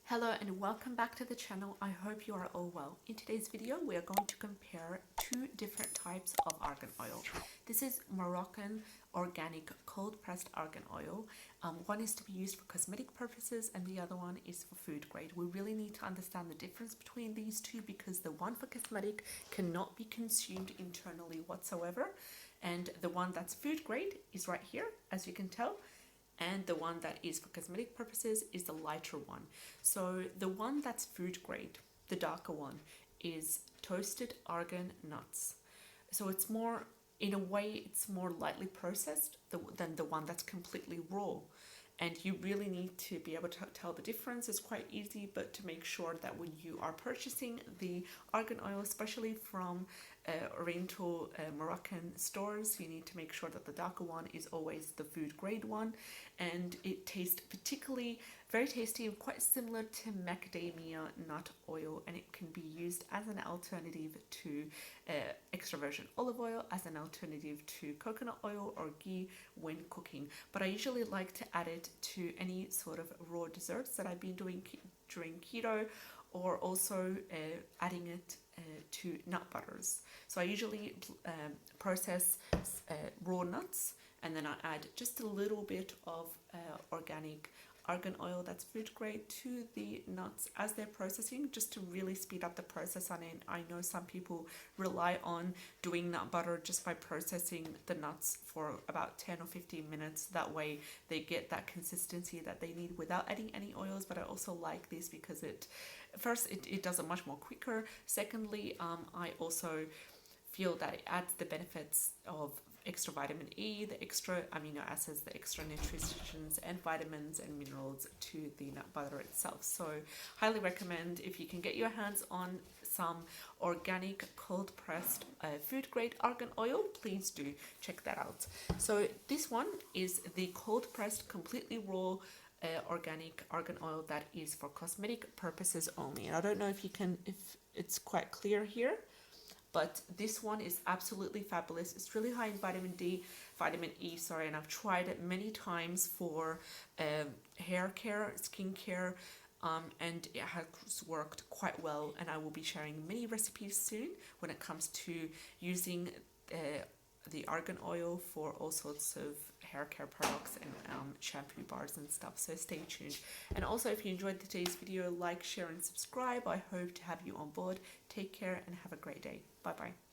Hello and welcome back to the channel. I hope you are all well. In today's video, we are going to compare two different types of argan oil. This is Moroccan organic cold pressed argan oil. One is to be used for cosmetic purposes and the other one is for food grade. We really need to understand the difference between these two because the one for cosmetic cannot be consumed internally whatsoever, and the one that's food grade is right here, as you can tell. And the one that is for cosmetic purposes is the lighter one. So the one that's food grade, the darker one, is toasted argan nuts. So it's more, in a way, it's more lightly processed than the one that's completely raw. And you really need to be able to tell the difference. It's quite easy, but to make sure that when you are purchasing the argan oil, especially from Oriental Moroccan stores, you need to make sure that the darker one is always the food grade one, and it tastes particularly very tasty and quite similar to macadamia nut oil, and it can be used as an alternative to extra virgin olive oil, as an alternative to coconut oil or ghee when cooking. But I usually like to add it to any sort of raw desserts that I've been doing during keto, or also adding it to nut butters. So I usually process raw nuts, and then I add just a little bit of organic argan oil that's food grade to the nuts as they're processing, just to really speed up the process on it. I know some people rely on doing nut butter just by processing the nuts for about 10 or 15 minutes. That way they get that consistency that they need without adding any oils. But I also like this because it does it much more quicker. Secondly, I also feel that it adds the benefits of extra vitamin E, the extra amino acids, the extra nutrients and vitamins and minerals to the nut butter itself. So highly recommend, if you can get your hands on some organic cold pressed food grade argan oil, please do check that out. So this one is the cold pressed completely raw organic argan oil that is for cosmetic purposes only. And I don't know if it's quite clear here, but this one is absolutely fabulous. It's really high in vitamin E, and I've tried it many times for hair care, skin care, and it has worked quite well. And I will be sharing many recipes soon when it comes to using the argan oil for all sorts of hair care products and shampoo bars and stuff. So stay tuned. And also, if you enjoyed today's video, like, share and subscribe. I hope to have you on board. Take care and have a great day. Bye bye.